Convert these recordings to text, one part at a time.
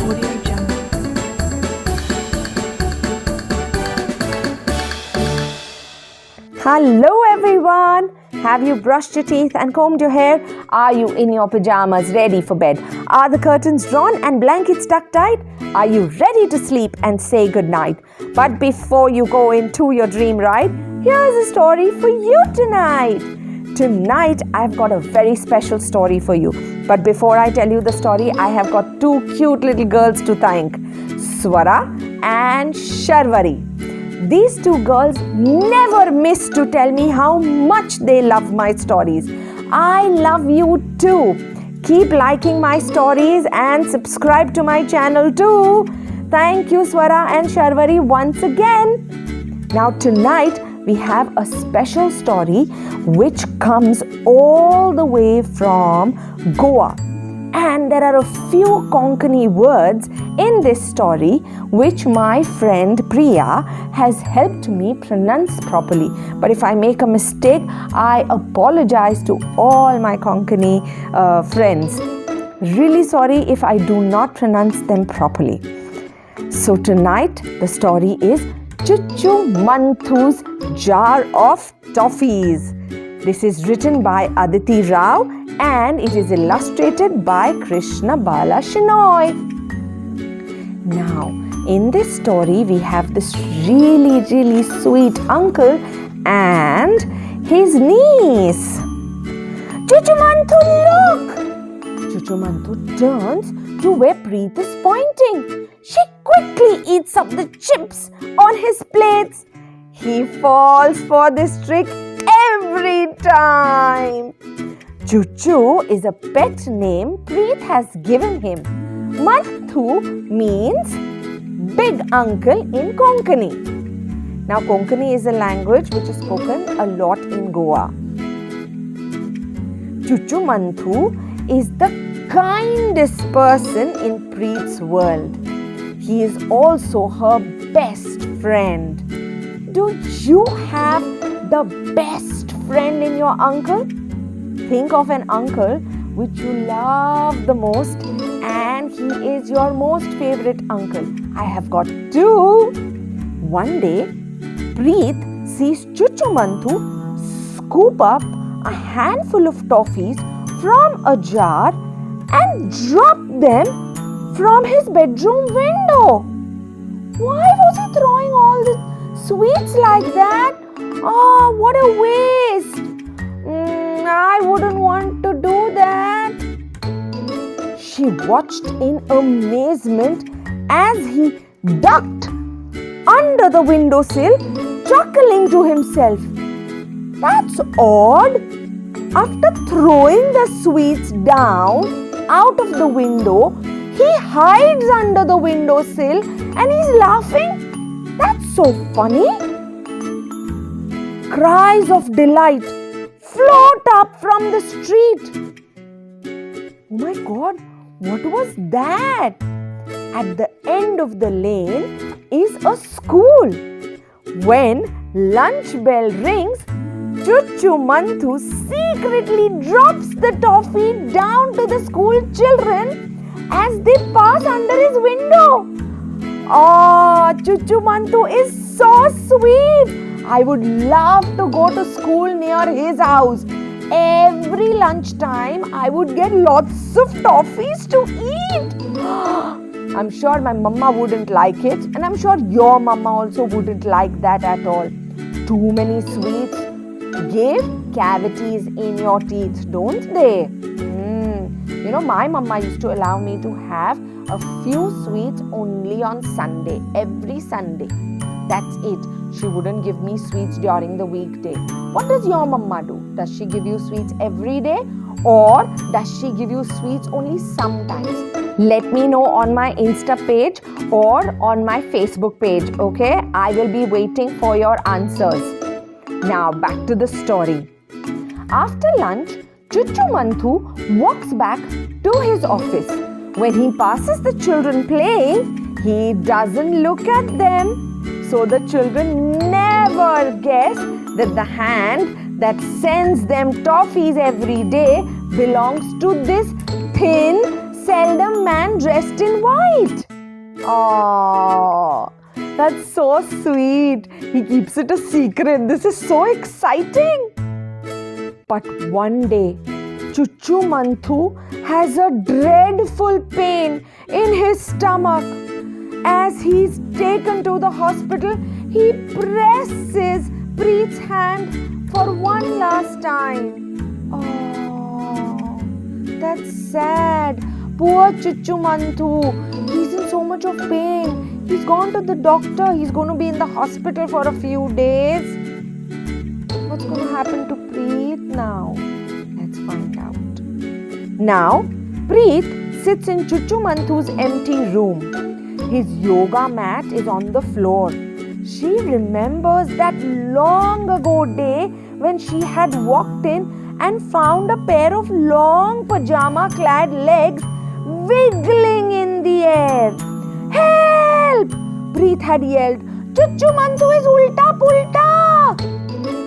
Audio Jungle. Hello everyone! Have you brushed your teeth and combed your hair? Are you in your pajamas ready for bed? Are the curtains drawn and blankets tucked tight? Are you ready to sleep and say goodnight? But before you go into your dream ride, here's a story for you tonight. Tonight, I've got a very special story for you. But before I tell you the story, I have got two cute little girls to thank, Swara and Sharvari. These two girls never miss to tell me how much they love my stories. I love you too. Keep liking my stories and subscribe to my channel too. Thank you, Swara and Sharvari, once again. Now tonight we have a special story which comes all the way from Goa. And there are a few Konkani words in this story which my friend Priya has helped me pronounce properly. But if I make a mistake, I apologize to all my Konkani friends. Really sorry if I do not pronounce them properly. So tonight the story is Chuchu Manthu's Jar of Toffees. This is written by Aditi Rao and it is illustrated by Krishna Bala Shinoy. Now, in this story, we have this really sweet uncle and his niece. Chuchu Manthu, look! Chuchu Manthu turns to where Preet is pointing. She quickly eats up the chips on his plates. He falls for this trick every time. Chuchu is a pet name Preet has given him. Manthu means big uncle in Konkani. Now Konkani is a language which is spoken a lot in Goa. Chuchu Manthu is the kindest person in Preet's world. He is also her best friend. Do you have the best friend in your uncle? Think of an uncle which you love the most and he is your most favorite uncle. I have got two. One day, Preet sees Chuchu Manthu scoop up a handful of toffees from a jar and drop them from his bedroom window. Why was he throwing all the sweets like that? Oh, what a waste! I wouldn't want to do that. She watched in amazement as he ducked under the windowsill, chuckling to himself. That's odd. After throwing the sweets down out of the window, he hides under the windowsill and he's laughing. That's so funny. Cries of delight float up from the street. Oh my God, what was that? At the end of the lane is a school. When lunch bell rings, Chuchu Manthu secretly drops the toffee down to the school children as they pass under his window. Oh, Chuchu Manthu is so sweet. I would love to go to school near his house. Every lunchtime, I would get lots of toffees to eat. I'm sure my mama wouldn't like it, and I'm sure your mama also wouldn't like that at all. Too many sweets give cavities in your teeth, don't they? You know, my mama used to allow me to have a few sweets only on Sunday, every Sunday. That's it. She wouldn't give me sweets during the weekday. What does your mama do? Does she give you sweets every day or does she give you sweets only sometimes? Let me know on my Insta page or on my Facebook page, okay? I will be waiting for your answers. Now back to the story. After lunch, Chuchu Manthu walks back to his office. When he passes the children playing, he doesn't look at them. So the children never guess that the hand that sends them toffees every day belongs to this thin, seldom man and dressed in white. Oh, that's so sweet. He keeps it a secret. This is so exciting. But one day, Chuchu Manthu has a dreadful pain in his stomach. As he's taken to the hospital, he presses Preet's hand for one last time. Oh, that's sad. Poor Chuchu Manthu. He's in so much of pain. He's gone to the doctor. He's going to be in the hospital for a few days. What's going to happen to Preet now? Let's find out. Now, Preet sits in Chuchu Manthu's empty room. His yoga mat is on the floor. She remembers that long ago day when she had walked in and found a pair of long pajama-clad legs wiggling in the air. Help! Preet had yelled, Chuchu Manthu is ulta-pulta!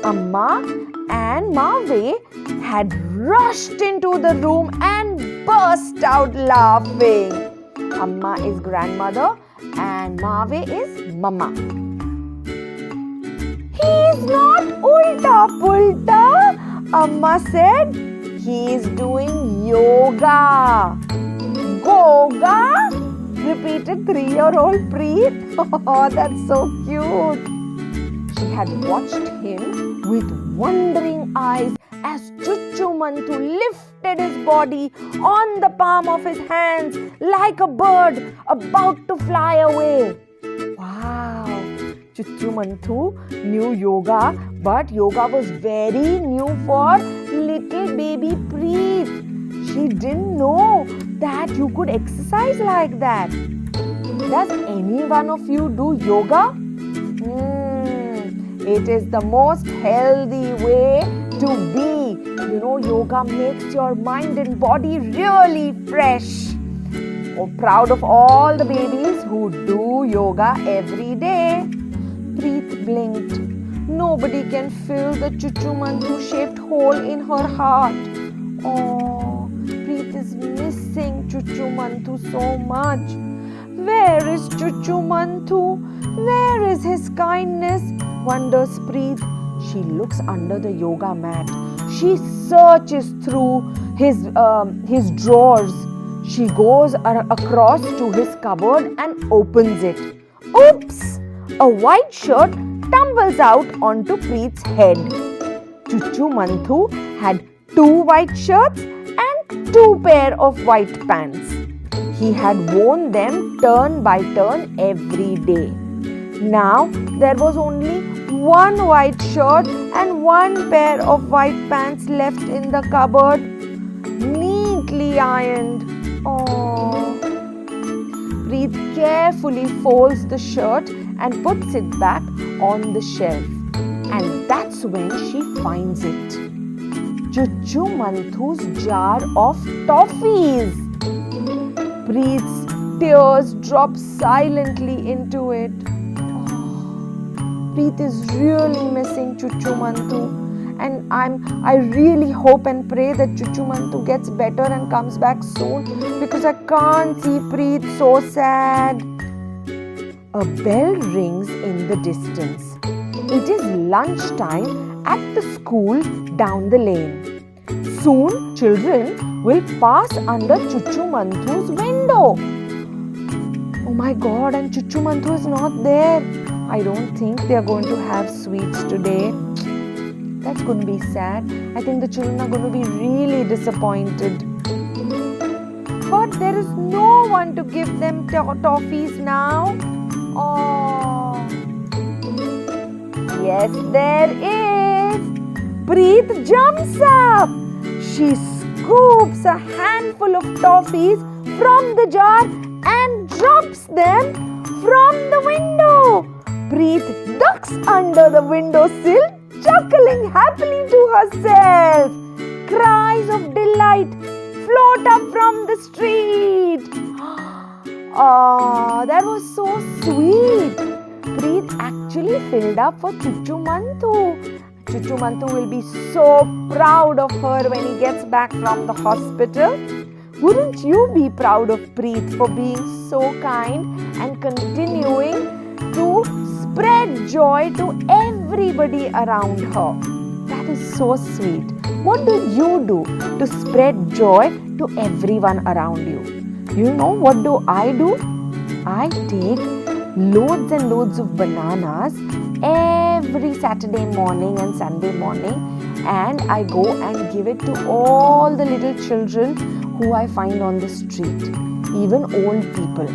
Amma and Mave had rushed into the room and burst out laughing. Amma is grandmother and Mave is mama. He's not ulta-pulta, Amma said. He's doing yoga. Goga? Repeated 3-year-old Preet. Oh, that's so cute. She had watched him with wondering eyes as Chuchu Manthu lifted his body on the palm of his hands like a bird about to fly away. Wow! Chuchu Manthu knew yoga, but yoga was very new for little baby Preet. She didn't know that you could exercise like that. Does any one of you do yoga? It is the most healthy way to be. You know, yoga makes your mind and body really fresh. Oh, proud of all the babies who do yoga every day. Preet blinked. Nobody can fill the Chuchu Manthu shaped hole in her heart. Oh, Preet is missing Chuchu Manthu so much. Where is Chuchu Manthu? Where is his kindness? Wonders Preet. She looks under the yoga mat. She searches through his drawers. She goes across to his cupboard and opens it. Oops! A white shirt tumbles out onto Preet's head. Chuchu Manthu had 2 white shirts and 2 pair of white pants. He had worn them turn by turn every day. Now there was only 1 white shirt and 1 pair of white pants left in the cupboard, neatly ironed. Oh. Preet carefully folds the shirt and puts it back on the shelf. And that's when she finds it. Chuchu Manthu's jar of toffees. Preet's tears drop silently into it. Preet is really missing Chuchu Manthu, and I really hope and pray that Chuchu Manthu gets better and comes back soon, because I can't see Preet so sad. A bell rings in the distance. It is lunchtime at the school down the lane. Soon children will pass under Chuchu Manthu's window. Oh my God, and Chuchu Manthu is not there. I don't think they are going to have sweets today. That's going to be sad. I think the children are going to be really disappointed. But there is no one to give them toffees now. Oh. Yes, there is. Preet jumps up. She scoops a handful of toffees from the jar and drops them from the window. Preet ducks under the windowsill, chuckling happily to herself. Cries of delight float up from the street. Oh, that was so sweet. Preet actually filled up for Chuchu Manthu. Chuchu Manthu will be so proud of her when he gets back from the hospital. Wouldn't you be proud of Preet for being so kind and continuing to spread joy to everybody around her? That is so sweet. What do you do to spread joy to everyone around you? You know what do? I take loads and loads of bananas every Saturday morning and Sunday morning, and I go and give it to all the little children who I find on the street, even old people.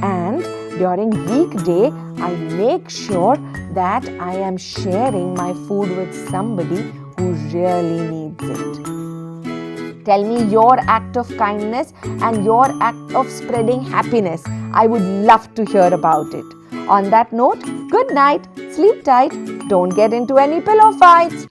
And during weekday, I make sure that I am sharing my food with somebody who really needs it. Tell me your act of kindness and your act of spreading happiness. I would love to hear about it. On that note, good night, sleep tight, don't get into any pillow fights.